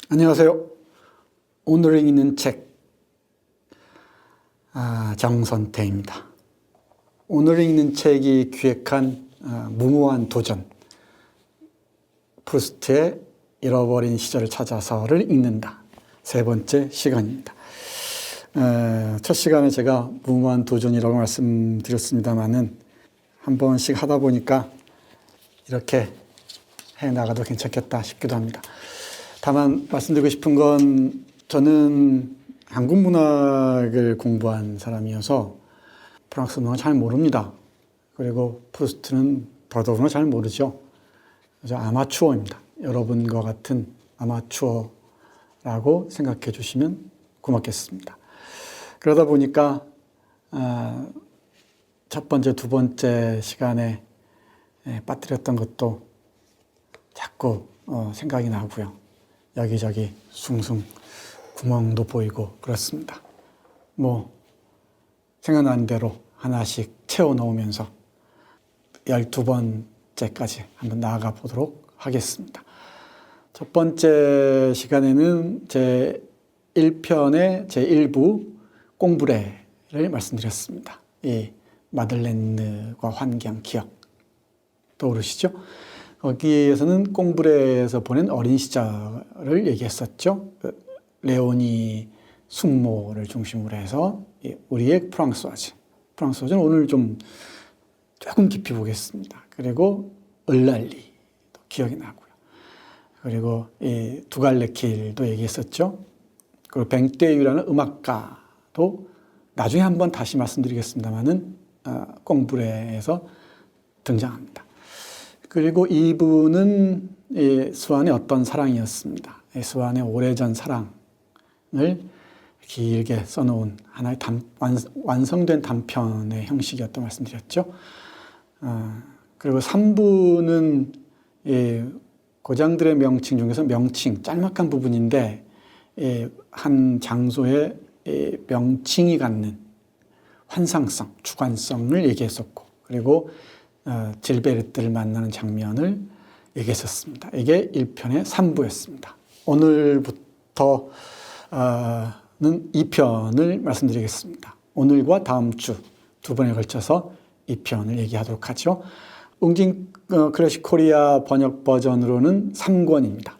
안녕하세요. 오늘 읽는 책 정선태입니다. 오늘 읽는 책이 기획한 무모한 도전, 프루스트의 잃어버린 시절을 찾아서를 읽는다. 세 번째 시간입니다. 첫 시간에 제가 무모한 도전이라고 말씀드렸습니다만은 한 번씩 하다 보니까 이렇게 해나가도 괜찮겠다 싶기도 합니다. 다만 말씀드리고 싶은 건 저는 한국 문학을 공부한 사람이어서 프랑스 문학을 잘 모릅니다. 그리고 프루스트는 더더구나 잘 모르죠. 그래서 아마추어입니다. 여러분과 같은 아마추어라고 생각해 주시면 고맙겠습니다. 그러다 보니까 첫 번째, 두 번째 시간에 빠뜨렸던 것도 자꾸 생각이 나고요. 여기저기 숭숭 구멍도 보이고 그렇습니다. 생각나는 대로 하나씩 채워 넣으면서 12번째까지 한번 나아가 보도록 하겠습니다. 첫 번째 시간에는 제 1편의 제 1부 꽁브레를 말씀드렸습니다. 이 마들렌느와 환경 기억 떠오르시죠? 거기에서는 꽁브레에서 보낸 어린 시절을 얘기했었죠. 레오니 숙모를 중심으로 해서 우리의 프랑스어즈는 오늘 조금 깊이 보겠습니다. 그리고 을랄리도 기억이 나고요. 그리고 이 두갈래길도 얘기했었죠. 그리고 뱅떼유라는 음악가도 나중에 한번 다시 말씀드리겠습니다만은 꽁브레에서 등장합니다. 그리고 이분은 수완의 어떤 사랑이었습니다. 수완의 오래전 사랑을 길게 써놓은 하나의 완성된 단편의 형식이었던 말씀드렸죠. 그리고 3부는 고장들의 명칭 중에서 명칭, 짤막한 부분인데 한 장소의 명칭이 갖는 환상성, 주관성을 얘기했었고, 그리고 질베르트를 만나는 장면을 얘기했었습니다. 이게 1편의 3부였습니다. 오늘부터는 2편을 말씀드리겠습니다. 오늘과 다음 주 두 번에 걸쳐서 2편을 얘기하도록 하죠. 웅진 클래식 코리아 번역 버전으로는 3권입니다.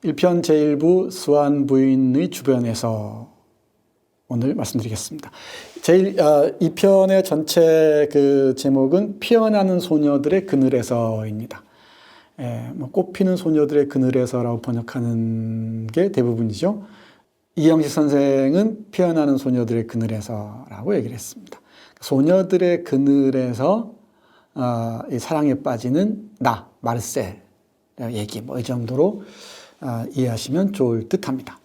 1편 제1부 수완 부인의 주변에서 오늘 말씀드리겠습니다. 2편의 전체 그 제목은 피어나는 소녀들의 그늘에서입니다. 꽃피는 소녀들의 그늘에서라고 번역하는 게 대부분이죠. 이영식 선생은 피어나는 소녀들의 그늘에서라고 얘기를 했습니다. 소녀들의 그늘에서 이 사랑에 빠지는 나, 마르셀 얘기, 이 정도로 이해하시면 좋을 듯 합니다.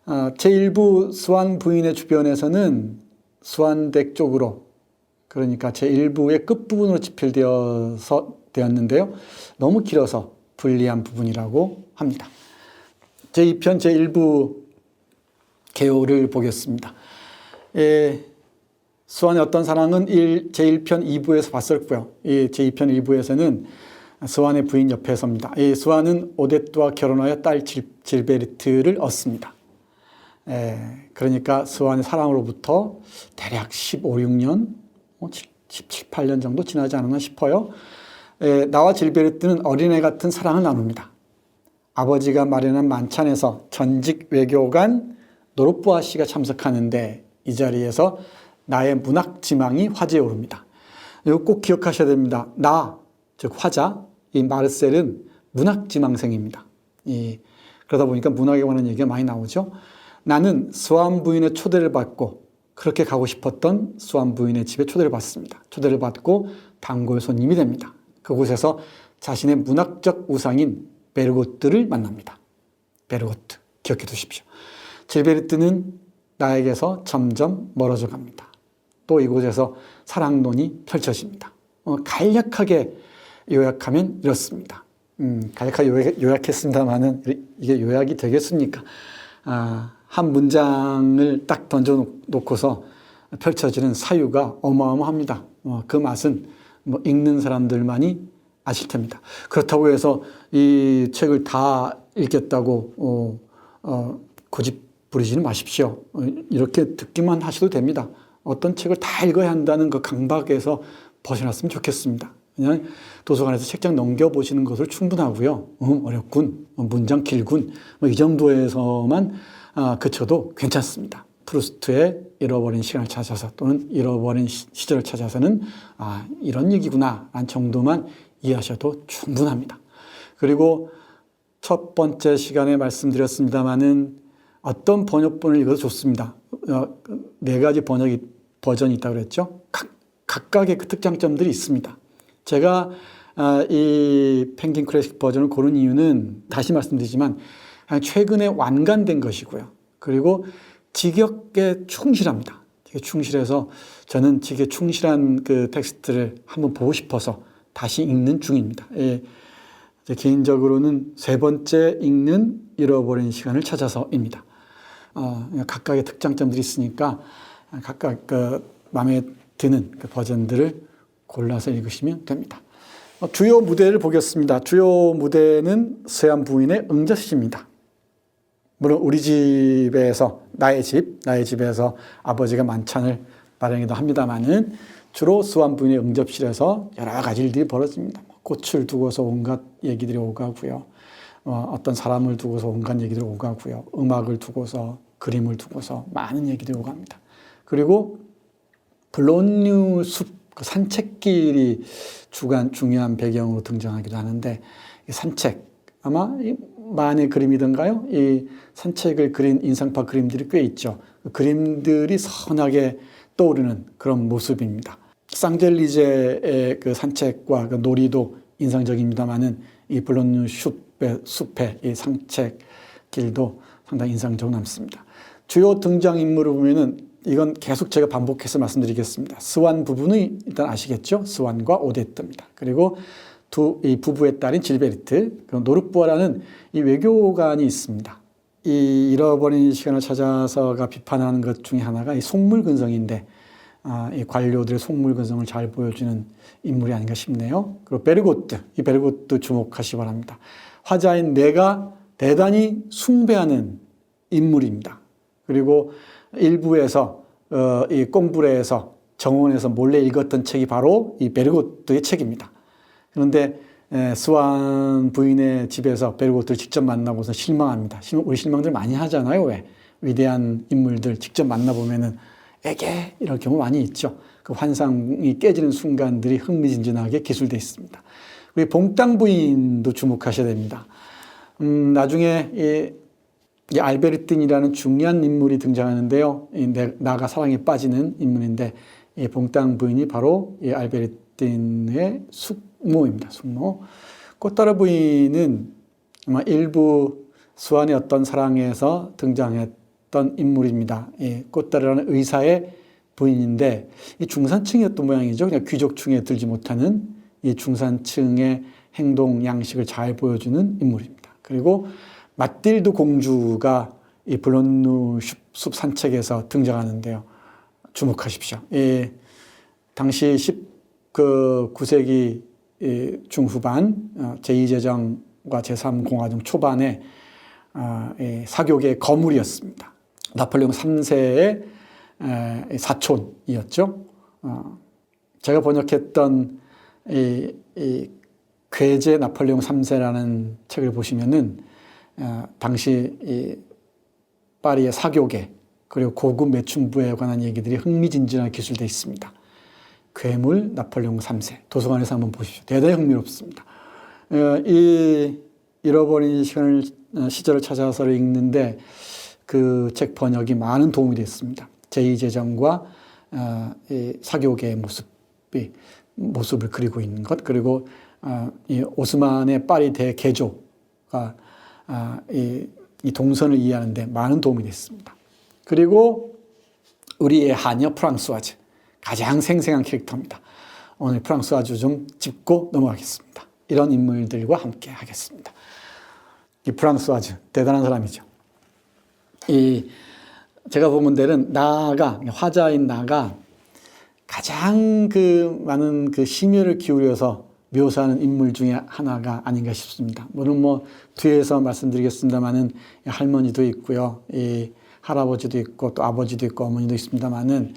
제1부 수완 부인의 주변에서는 수완댁 쪽으로, 그러니까 제1부의 끝부분으로 집필되었는데요. 너무 길어서 불리한 부분이라고 합니다. 제2편 제1부 개요를 보겠습니다. 수완의 어떤 사랑은 제1편 2부에서 봤었고요. 제2편 1부에서는 수완의 부인 옆에 섭니다. 수완은 오데트와 결혼하여 딸 질베르트를 얻습니다. 그러니까 수완의 사랑으로부터 대략 15, 16년, 17, 18년 정도 지나지 않았나 싶어요. 나와 질베르트는 어린애 같은 사랑을 나눕니다. 아버지가 마련한 만찬에서 전직 외교관 노르부아 씨가 참석하는데 이 자리에서 나의 문학 지망이 화제에 오릅니다. 이거 꼭 기억하셔야 됩니다. 즉 화자, 이 마르셀은 문학 지망생입니다. 그러다 보니까 문학에 관한 얘기가 많이 나오죠. 나는 수완 부인의 초대를 받고 그렇게 가고 싶었던 수완 부인의 집에 초대를 받습니다. 초대를 받고 단골 손님이 됩니다. 그곳에서 자신의 문학적 우상인 베르고트를 만납니다. 베르고트, 기억해 두십시오. 질베르트는 나에게서 점점 멀어져 갑니다. 또 이곳에서 사랑론이 펼쳐집니다. 간략하게 요약하면 이렇습니다. 간략하게 요약했습니다만은 이게 요약이 되겠습니까? 한 문장을 딱 던져놓고서 펼쳐지는 사유가 어마어마합니다. 그 맛은 읽는 사람들만이 아실 테입니다. 그렇다고 해서 이 책을 다 읽겠다고 고집 부리지는 마십시오. 이렇게 듣기만 하셔도 됩니다. 어떤 책을 다 읽어야 한다는 그 강박에서 벗어났으면 좋겠습니다. 그냥 도서관에서 책장 넘겨보시는 것을 충분하고요. 어렵군, 문장 길군, 이 정도에서만 그쳐도 괜찮습니다. 프루스트의 잃어버린 시간을 찾아서 또는 잃어버린 시절을 찾아서는 이런 얘기구나 라는 정도만 이해하셔도 충분합니다. 그리고 첫 번째 시간에 말씀드렸습니다마는 어떤 번역본을 읽어도 좋습니다. 4가지 버전이 있다고 그랬죠. 각각의 그 특장점들이 있습니다. 제가 이 펭귄 클래식 버전을 고른 이유는 다시 말씀드리지만 최근에 완간된 것이고요. 그리고 직역에 충실합니다. 충실해서 저는 직역에 충실한 그 텍스트를 한번 보고 싶어서 다시 읽는 중입니다. 개인적으로는 3번째 읽는 잃어버린 시간을 찾아서입니다. 각각의 특장점들이 있으니까 각각 그 마음에 드는 그 버전들을 골라서 읽으시면 됩니다. 주요 무대를 보겠습니다. 주요 무대는 서안 부인의 응접시입니다. 물론 우리 집에서 나의 집에서 아버지가 만찬을 마련하기도 합니다만은 주로 서안 부인의 응접실에서 여러 가지 일들이 벌어집니다. 꽃을 두고서 온갖 얘기들이 오가고요. 어떤 사람을 두고서 온갖 얘기들이 오가고요. 음악을 두고서 그림을 두고서 많은 얘기들이 오갑니다. 그리고 블론뉴 숲 산책길이 중요한 배경으로 등장하기도 하는데 이 산책 아마 만의 그림이던가요? 이 산책을 그린 인상파 그림들이 꽤 있죠. 그 그림들이 선하게 떠오르는 그런 모습입니다. 쌍젤리제의 그 산책과 그 놀이도 인상적입니다만은 이 블론뉴 숲의 이 산책길도 상당히 인상적으로 남습니다. 주요 등장인물을 보면은 이건 계속 제가 반복해서 말씀드리겠습니다. 스완 부부는 일단 아시겠죠? 스완과 오데트입니다. 그리고 이 부부의 딸인 질베르트, 노르부아라는 이 외교관이 있습니다. 이 잃어버린 시간을 찾아서가 비판하는 것 중에 하나가 이 속물근성인데, 이 관료들의 속물근성을 잘 보여주는 인물이 아닌가 싶네요. 그리고 베르고트, 이 베르고트 주목하시기 바랍니다. 화자인 내가 대단히 숭배하는 인물입니다. 그리고 일부에서 이 꽁부레에서 정원에서 몰래 읽었던 책이 바로 이 베르고트의 책입니다. 그런데 스완 부인의 집에서 베르고트를 직접 만나고서 실망합니다. 우리 실망들 많이 하잖아요. 왜? 위대한 인물들 직접 만나보면은 에게 이런 경우 많이 있죠. 그 환상이 깨지는 순간들이 흥미진진하게 기술되어 있습니다. 우리 봉땅 부인도 주목하셔야 됩니다. 나중에 이 알베르틴이라는 중요한 인물이 등장하는데요. 나가 사랑에 빠지는 인물인데 이 봉땅 부인이 바로 이 알베르틴의 숙모입니다. 숙모. 꽃다라 부인은 아마 일부 스완의 어떤 사랑에서 등장했던 인물입니다. 이 꽃다라라는 의사의 부인인데 이 중산층이었던 모양이죠. 그냥 귀족층에 들지 못하는 이 중산층의 행동 양식을 잘 보여주는 인물입니다. 그리고 마틸드 공주가 이 블론뉴 숲 산책에서 등장하는데요. 주목하십시오. 당시 19세기 중후반 제2제정과 제3공화정 초반에 사교계의 거물이었습니다. 나폴레옹 3세의 사촌이었죠. 제가 번역했던 이 괴제 나폴레옹 3세라는 책을 보시면은 당시 이 파리의 사교계 그리고 고급 매춘부에 관한 얘기들이 흥미진진하게 기술되어 있습니다. 괴물 나폴레옹 3세 도서관에서 한번 보십시오. 대단히 흥미롭습니다. 이 잃어버린 시절을 찾아서를 읽는데 그 책 번역이 많은 도움이 됐습니다. 제2제정과 사교계의 모습을 그리고 있는 것 그리고 이 오스만의 파리 대개조가 이 동선을 이해하는 데 많은 도움이 됐습니다. 그리고 우리의 하녀 프랑스와즈 가장 생생한 캐릭터입니다. 오늘 프랑스와즈 좀 짚고 넘어가겠습니다. 이런 인물들과 함께 하겠습니다. 이 프랑스와즈 대단한 사람이죠. 제가 본 데는 화자인 나가 가장 많은 심혈을 기울여서 묘사하는 인물 중에 하나가 아닌가 싶습니다. 물론 뭐 뒤에서 말씀드리겠습니다만은 할머니도 있고요, 이 할아버지도 있고 또 아버지도 있고 어머니도 있습니다만은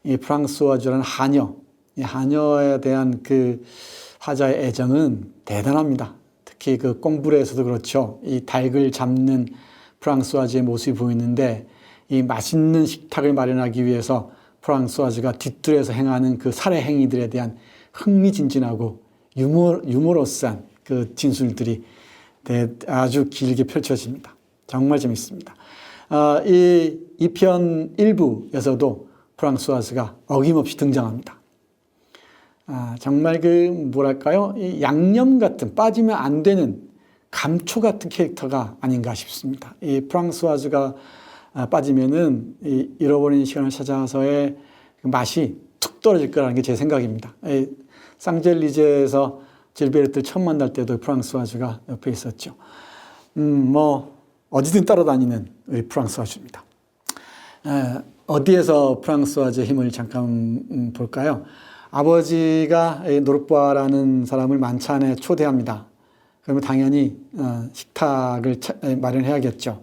이 프랑스와즈라는 하녀, 이 하녀에 대한 그 화자의 애정은 대단합니다. 특히 그 꽁브레에서도 그렇죠. 이 닭을 잡는 프랑스와즈의 모습이 보이는데 이 맛있는 식탁을 마련하기 위해서 프랑스와즈가 뒷뜰에서 행하는 그 살해 행위들에 대한 흥미진진하고 유머러스한 그 진술들이 아주 길게 펼쳐집니다. 정말 재밌습니다. 이 편 1부에서도 프랑스와즈가 어김없이 등장합니다. 정말 그 뭐랄까요? 이 양념 같은, 빠지면 안 되는 감초 같은 캐릭터가 아닌가 싶습니다. 이 프랑스와즈가 빠지면은 이 잃어버린 시간을 찾아서의 맛이 툭 떨어질 거라는 게 제 생각입니다. 쌍젤리제에서 질베르트를 처음 만날 때도 프랑스와즈가 옆에 있었죠. 뭐 어디든 따라다니는 우리 프랑스와즈입니다. 어디에서 프랑스와즈의 힘을 잠깐 볼까요? 아버지가 노르보아라는 사람을 만찬에 초대합니다. 그러면 당연히 식탁을 마련해야겠죠.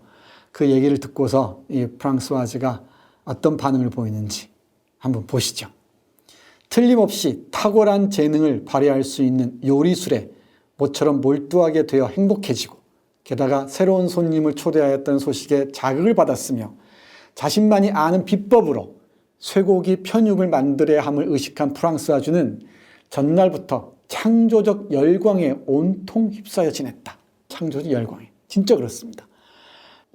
그 얘기를 듣고서 이 프랑스와즈가 어떤 반응을 보이는지 한번 보시죠. 틀림없이 탁월한 재능을 발휘할 수 있는 요리술에 모처럼 몰두하게 되어 행복해지고 게다가 새로운 손님을 초대하였다는 소식에 자극을 받았으며 자신만이 아는 비법으로 쇠고기 편육을 만들어야 함을 의식한 프랑스와즈는 전날부터 창조적 열광에 온통 휩싸여 지냈다. 창조적 열광에. 진짜 그렇습니다.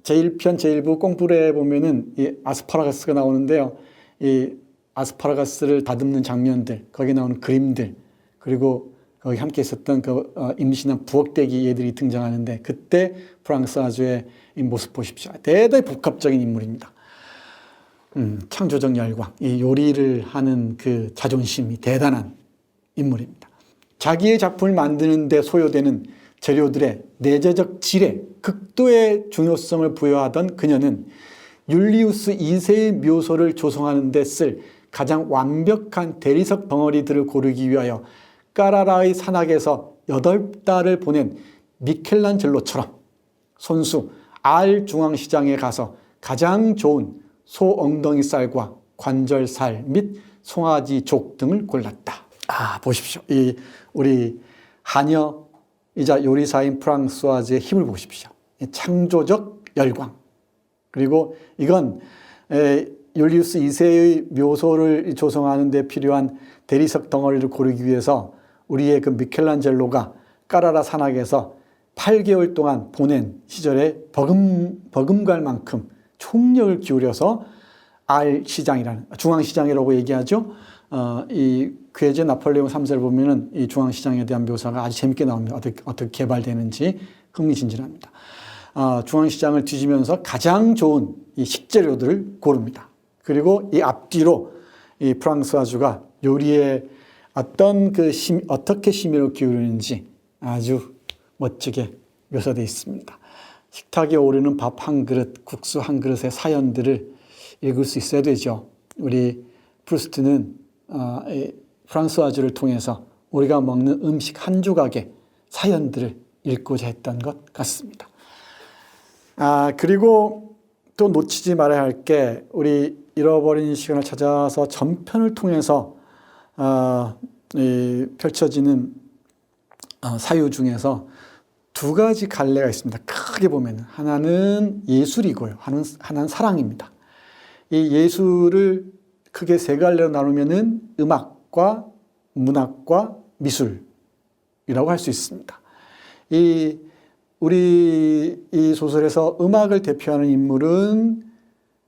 제1편, 제1부 꽁브레에 보면은 이 아스파라거스가 나오는데요. 이 아스파라거스를 다듬는 장면들, 거기에 나오는 그림들, 그리고 거기 함께 있었던 그 임신한 부엌대기 얘들이 등장하는데 그때 프랑스와즈의 이 모습 보십시오. 대단히 복합적인 인물입니다. 창조적 열광, 이 요리를 하는 그 자존심이 대단한 인물입니다. 자기의 작품을 만드는 데 소요되는 재료들의 내재적 질에 극도의 중요성을 부여하던 그녀는 율리우스 2세의 묘소를 조성하는 데 쓸 가장 완벽한 대리석 덩어리들을 고르기 위하여 까라라의 산악에서 8달을 보낸 미켈란젤로처럼 손수 알 중앙시장에 가서 가장 좋은 소 엉덩이 살과 관절살 및 송아지족 등을 골랐다. 보십시오. 이 우리 하녀이자 요리사인 프랑스와즈의 힘을 보십시오. 창조적 열광. 그리고 이건 율리우스 2세의 묘소를 조성하는 데 필요한 대리석 덩어리를 고르기 위해서 우리의 그 미켈란젤로가 까라라 산악에서 8개월 동안 보낸 시절에 버금갈 만큼 총력을 기울여서 알 시장이라는 중앙시장이라고 얘기하죠. 이 괴제 나폴레옹 3세를 보면은 이 중앙시장에 대한 묘사가 아주 재밌게 나옵니다. 어떻게 개발되는지 흥미진진합니다. 중앙시장을 뒤지면서 가장 좋은 이 식재료들을 고릅니다. 그리고 이 앞뒤로 이 프랑스와즈가 요리에 어떻게 심혈을 기울이는지 아주 멋지게 묘사되어 있습니다. 식탁에 오르는 밥 한 그릇, 국수 한 그릇의 사연들을 읽을 수 있어야 되죠. 우리 프루스트는 프랑스와즈를 통해서 우리가 먹는 음식 한 조각의 사연들을 읽고자 했던 것 같습니다. 그리고 또 놓치지 말아야 할 게 우리 잃어버린 시간을 찾아서 전편을 통해서 펼쳐지는 사유 중에서 두 가지 갈래가 있습니다. 크게 보면 하나는 예술이고요. 하나는 사랑입니다. 이 예술을 크게 세 갈래로 나누면은 음악과 문학과 미술이라고 할 수 있습니다. 우리 이 소설에서 음악을 대표하는 인물은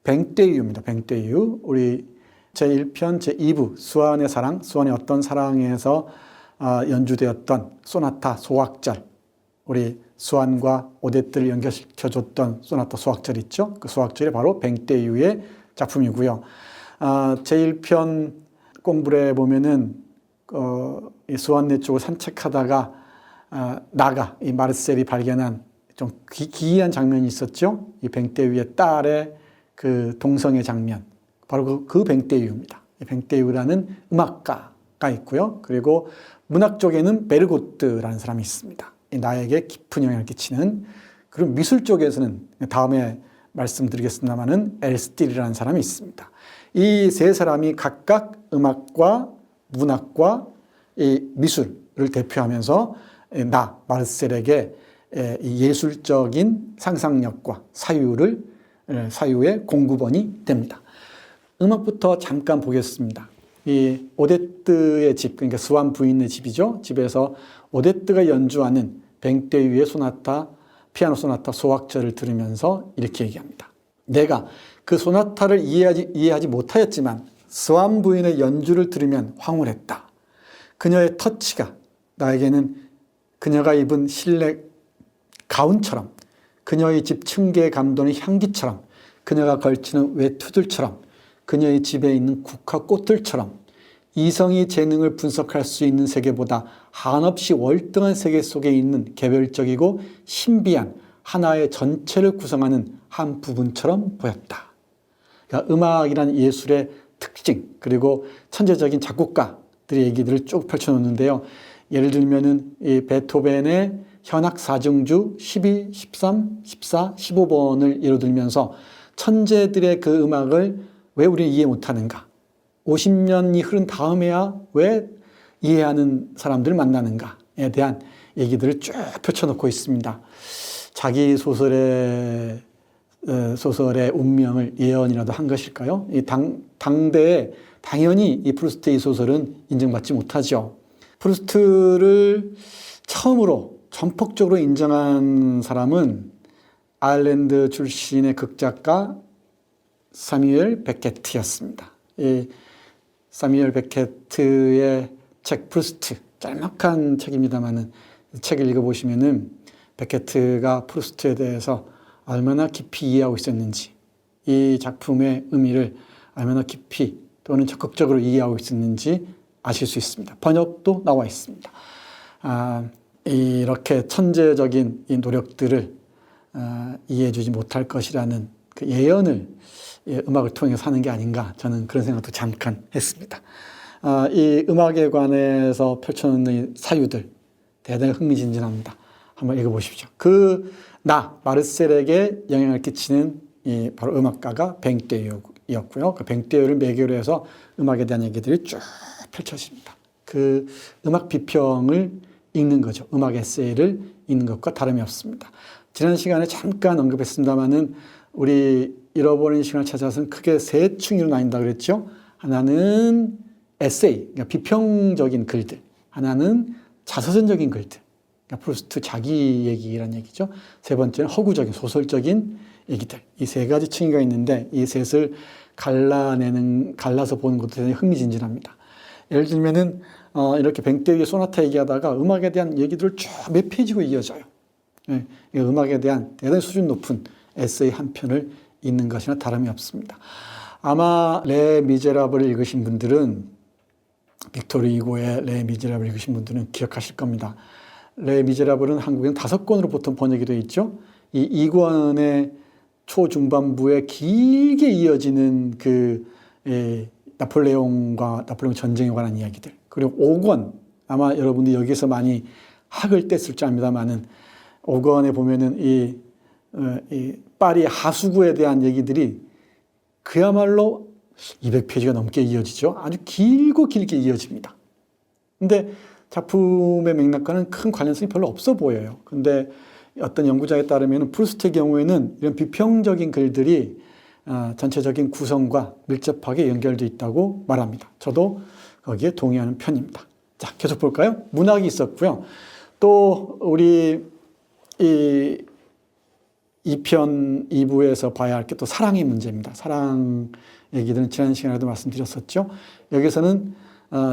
뱅떼유입니다. 뱅떼유. 우리 제1편, 제2부 수완의 사랑, 수완의 어떤 사랑에서 연주되었던 소나타 소확절, 우리 수완과 오데트를 연결시켜줬던 소나타 소확절 있죠. 그 소확절이 바로 뱅떼유의 작품이고요. 제1편 꽁브레에 보면은 이 수완네 쪽을 산책하다가 이 마르셀이 발견한 좀 기이한 장면이 있었죠. 이 뱅떼유의 딸의 그 동성애 장면, 바로 그 뱅떼유입니다. 뱅떼유라는 음악가, 음악가가 있고요. 그리고 문학 쪽에는 베르고트라는 사람이 있습니다. 나에게 깊은 영향을 끼치는. 그리고 미술 쪽에서는 다음에 말씀드리겠습니다마는 엘스틸이라는 사람이 있습니다. 이 세 사람이 각각 음악과 문학과 이 미술을 대표하면서 나 마르셀에게 예술적인 상상력과 사유의 공급원이 됩니다. 음악부터 잠깐 보겠습니다. 이 오데트의 집, 그러니까 스완 부인의 집이죠. 집에서 오데트가 연주하는 뱅떼유의 피아노 소나타 소악절을 들으면서 이렇게 얘기합니다. 내가 그 소나타를 이해하지 못하였지만 스완 부인의 연주를 들으면 황홀했다. 그녀의 터치가 나에게는 그녀가 입은 실내 가운처럼, 그녀의 집 층계에 감도는 향기처럼, 그녀가 걸치는 외투들처럼, 그녀의 집에 있는 국화꽃들처럼 이성이 재능을 분석할 수 있는 세계보다 한없이 월등한 세계 속에 있는 개별적이고 신비한 하나의 전체를 구성하는 한 부분처럼 보였다. 그러니까 음악이란 예술의 특징, 그리고 천재적인 작곡가들의 얘기들을 쭉 펼쳐놓는데요. 예를 들면은 이 베토벤의 현악 4중주 12, 13, 14, 15번을 예로 들면서 천재들의 그 음악을 왜 우리는 이해 못하는가? 50년이 흐른 다음에야 왜 이해하는 사람들을 만나는가에 대한 얘기들을 쭉 펼쳐놓고 있습니다. 자기 소설의 운명을 예언이라도 한 것일까요? 당대에 당연히 이 프루스트의 소설은 인정받지 못하죠. 프루스트를 처음으로 전폭적으로 인정한 사람은 아일랜드 출신의 극작가 사뮤엘 베케트였습니다. 이 사뮤엘 베케트의 책 프루스트, 짤막한 책입니다만은 책을 읽어보시면은 베케트가 프루스트에 대해서 얼마나 깊이 이해하고 있었는지, 이 작품의 의미를 얼마나 깊이 또는 적극적으로 이해하고 있었는지 아실 수 있습니다. 번역도 나와 있습니다. 이렇게 천재적인 이 노력들을 이해해주지 못할 것이라는 그 예언을 음악을 통해서 하는 게 아닌가, 저는 그런 생각도 잠깐 했습니다. 이 음악에 관해서 펼쳐놓는 사유들 대단히 흥미진진합니다. 한번 읽어보십시오. 마르셀에게 영향을 끼치는 바로 음악가가 뱅떼유였고요. 그 뱅떼유를 매개로 해서 음악에 대한 얘기들이 쭉 펼쳐집니다. 그 음악 비평을 읽는 거죠. 음악 에세이를 읽는 것과 다름이 없습니다. 지난 시간에 잠깐 언급했습니다마는 우리 잃어버린 시간을 찾아서는 크게 세 층으로 나뉜다 그랬죠. 하나는 에세이, 그러니까 비평적인 글들. 하나는 자서전적인 글들. 그러니까 프루스트 자기 얘기라는 얘기죠. 세 번째는 허구적인, 소설적인 얘기들. 이 세 가지 층위가 있는데 이 셋을 갈라서 보는 것도 굉장히 흥미진진합니다. 예를 들면은 이렇게 뱅떼유의 소나타 얘기하다가 음악에 대한 얘기들을 쭉 몇 페이지고 이어져요. 네, 음악에 대한 대단히 수준 높은 에세이 한 편을 읽는 것이나 다름이 없습니다. 아마 레 미제라블을 읽으신 분들은, 빅토르 이고의 레 미제라블을 읽으신 분들은 기억하실 겁니다. 레 미제라블은 한국에는 5권으로 보통 번역이 되어 있죠. 이 2권의 초중반부에 길게 이어지는 나폴레옹 전쟁에 관한 이야기들. 그리고 5권, 아마 여러분들이 여기서 많이 학을 뗐을 줄 압니다만은 5권에 보면은 이 파리 하수구에 대한 얘기들이 그야말로 200페이지가 넘게 이어지죠. 아주 길게 이어집니다. 근데 작품의 맥락과는 큰 관련성이 별로 없어 보여요. 근데 어떤 연구자에 따르면 프루스트의 경우에는 이런 비평적인 글들이 전체적인 구성과 밀접하게 연결되어 있다고 말합니다. 저도 거기에 동의하는 편입니다. 자, 계속 볼까요? 문학이 있었고요. 또 우리 이 2편 2부에서 봐야 할 게 또 사랑의 문제입니다. 사랑 얘기들은 지난 시간에도 말씀드렸었죠. 여기서는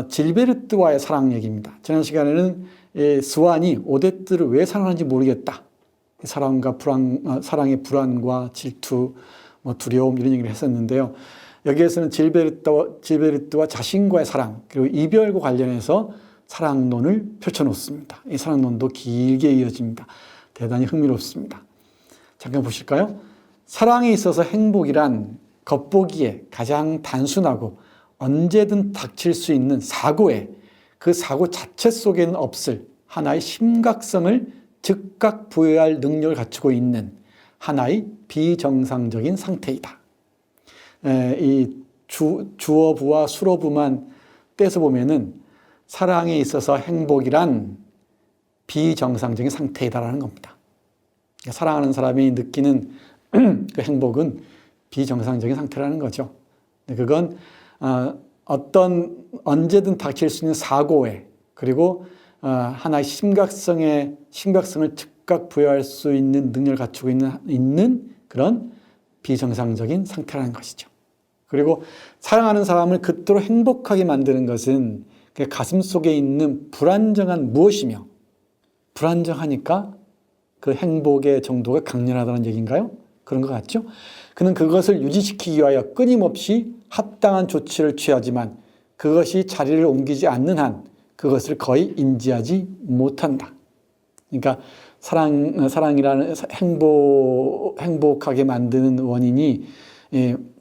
질베르트와의 사랑 얘기입니다. 지난 시간에는 스완이 오데트를 왜 사랑하는지 모르겠다. 사랑의 불안과 질투, 두려움 이런 얘기를 했었는데요. 여기에서는 질베르트와 자신과의 사랑, 그리고 이별과 관련해서 사랑론을 펼쳐놓습니다. 이 사랑론도 길게 이어집니다. 대단히 흥미롭습니다. 잠깐 보실까요? 사랑에 있어서 행복이란 겉보기에 가장 단순하고 언제든 닥칠 수 있는 사고에 그 사고 자체 속에는 없을 하나의 심각성을 즉각 부여할 능력을 갖추고 있는 하나의 비정상적인 상태이다. 이 주어부와 수어부만 떼서 보면은 사랑에 있어서 행복이란 비정상적인 상태이다라는 겁니다. 사랑하는 사람이 느끼는 그 행복은 비정상적인 상태라는 거죠. 그건 언제든 닥칠 수 있는 사고에 그리고 하나의 심각성을 즉각 부여할 수 있는 능력을 갖추고 있는 그런 비정상적인 상태라는 것이죠. 그리고 사랑하는 사람을 그토록 행복하게 만드는 것은 그 가슴 속에 있는 불안정한 무엇이며 불안정하니까 그 행복의 정도가 강렬하다는 얘기인가요? 그런 것 같죠? 그는 그것을 유지시키기 위하여 끊임없이 합당한 조치를 취하지만 그것이 자리를 옮기지 않는 한 그것을 거의 인지하지 못한다. 그러니까 사랑이라는 행복하게 만드는 원인이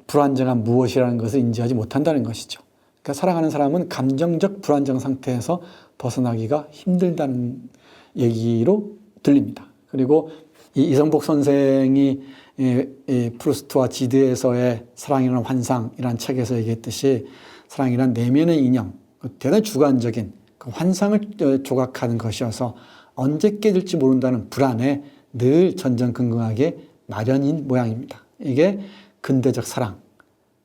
불안정한 무엇이라는 것을 인지하지 못한다는 것이죠. 그러니까 사랑하는 사람은 감정적 불안정 상태에서 벗어나기가 힘들다는 얘기로 들립니다. 그리고 이성복 선생이 프루스트와 지드에서의 사랑이라는 환상이라는 책에서 얘기했듯이 사랑이란 내면의 인형, 대단히 주관적인 그 환상을 조각하는 것이어서 언제 깨질지 모른다는 불안에 늘 전전긍긍하게 마련인 모양입니다. 이게 근대적 사랑,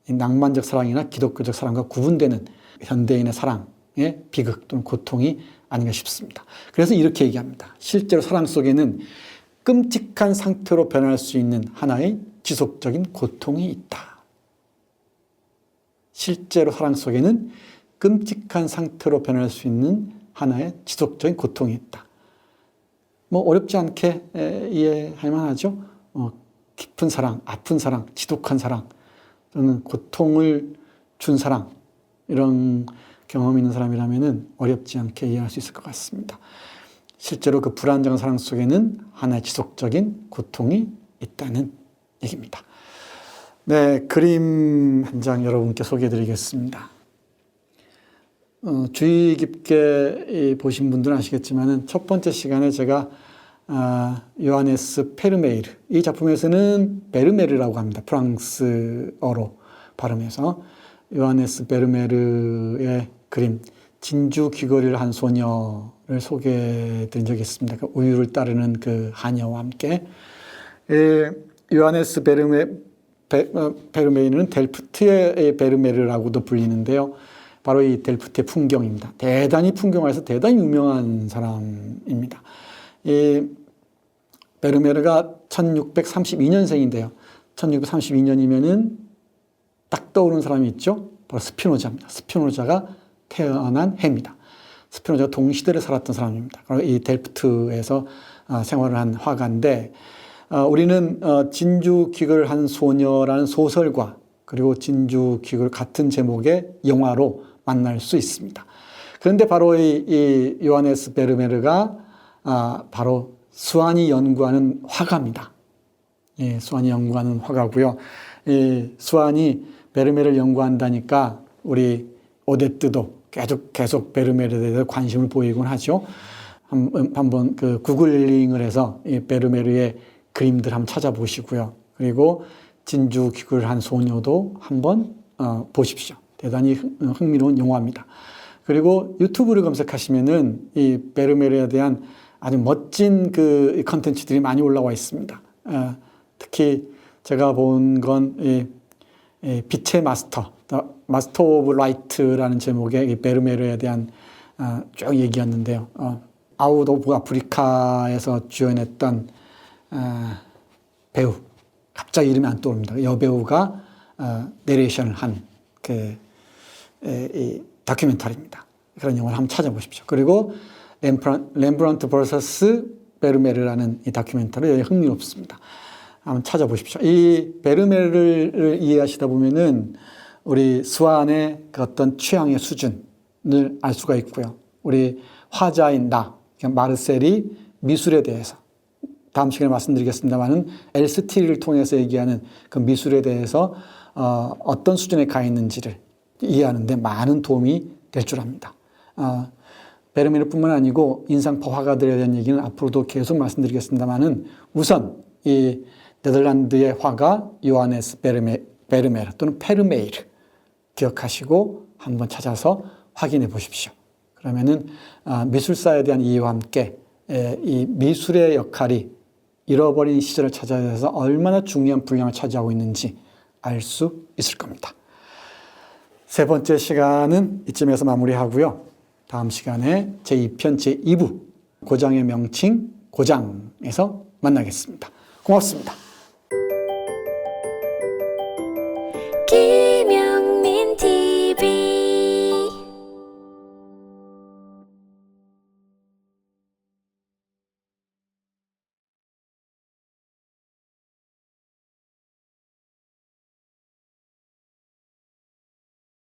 낭만적 사랑이나 기독교적 사랑과 구분되는 현대인의 사랑의 비극 또는 고통이 아닌가 싶습니다. 그래서 이렇게 얘기합니다. 실제로 사랑 속에는 끔찍한 상태로 변할 수 있는 하나의 지속적인 고통이 있다. 실제로 사랑 속에는 끔찍한 상태로 변할 수 있는 하나의 지속적인 고통이 있다. 어렵지 않게 이해할 만하죠. 깊은 사랑, 아픈 사랑, 지독한 사랑, 또는 고통을 준 사랑, 이런 경험이 있는 사람이라면 어렵지 않게 이해할 수 있을 것 같습니다. 실제로 그 불안정한 사랑 속에는 하나의 지속적인 고통이 있다는 얘기입니다. 네, 그림 한 장 여러분께 소개해 드리겠습니다. 주의 깊게 보신 분들은 아시겠지만 첫 번째 시간에 제가 요하네스 페르메이르, 이 작품에서는 베르메르라고 합니다. 프랑스어로 발음해서 요하네스 베르메르의 그림 진주 귀걸이를 한 소녀를 소개해 드린 적이 있습니다. 그 우유를 따르는 그 하녀와 함께 요하네스 베르메르는 델프트의 베르메르라고도 불리는데요. 바로 이 델프트의 풍경입니다. 대단히 풍경화해서 대단히 유명한 사람입니다. 이 베르메르가 1632년생인데요. 1632년이면은 딱 떠오르는 사람이 있죠. 바로 스피노자입니다. 스피노자가 태어난 해입니다. 스피노자가 동시대를 살았던 사람입니다. 이 델프트에서 생활을 한 화가인데 우리는 진주 귀걸이를 한 소녀라는 소설과 그리고 진주 귀걸 같은 제목의 영화로 만날 수 있습니다. 그런데 바로 이 요하네스 베르메르가 바로 수완이 연구하는 화가입니다. 예, 수완이 연구하는 화가고요. 수완이 베르메르를 연구한다니까 우리 오데트도 계속 베르메르에 대해서 관심을 보이곤 하죠. 한번 그 구글링을 해서 이 베르메르의 그림들 한번 찾아보시고요. 그리고 진주 귀걸이를 한 소녀도 한번 보십시오. 대단히 흥미로운 영화입니다. 그리고 유튜브를 검색하시면은 이 베르메르에 대한 아주 멋진 그 컨텐츠들이 많이 올라와 있습니다. 특히 제가 본 건 빛의 마스터, 마스터 오브 라이트라는 제목의 이 베르메르에 대한 쭉 얘기였는데요. 아웃 오브 아프리카에서 주연했던 배우, 갑자기 이름이 안 떠오릅니다. 여배우가 내레이션을 한 이 다큐멘터리입니다. 그런 영화를 한번 찾아보십시오. 그리고 렘브란트 vs 베르메르라는 이 다큐멘터리 흥미롭습니다. 한번 찾아보십시오. 이 베르메르를 이해하시다 보면은 우리 스완의 그 어떤 취향의 수준을 알 수가 있고요. 우리 화자인 마르셀이 미술에 대해서 다음 시간에 말씀드리겠습니다만은 엘스티리를 통해서 얘기하는 그 미술에 대해서 어떤 수준에 가 있는지를 이해하는 데 많은 도움이 될 줄 압니다. 베르메르뿐만 아니고 인상파 화가들에 대한 얘기는 앞으로도 계속 말씀드리겠습니다만은 우선 이 네덜란드의 화가 요하네스 베르메르 또는 페르메이르 기억하시고 한번 찾아서 확인해 보십시오. 그러면은 미술사에 대한 이해와 함께 이 미술의 역할이 잃어버린 시절을 찾아내서 얼마나 중요한 분량을 차지하고 있는지 알 수 있을 겁니다. 세 번째 시간은 이쯤에서 마무리하고요. 다음 시간에 제2편 제2부 고장의 명칭 고장에서 만나겠습니다. 고맙습니다.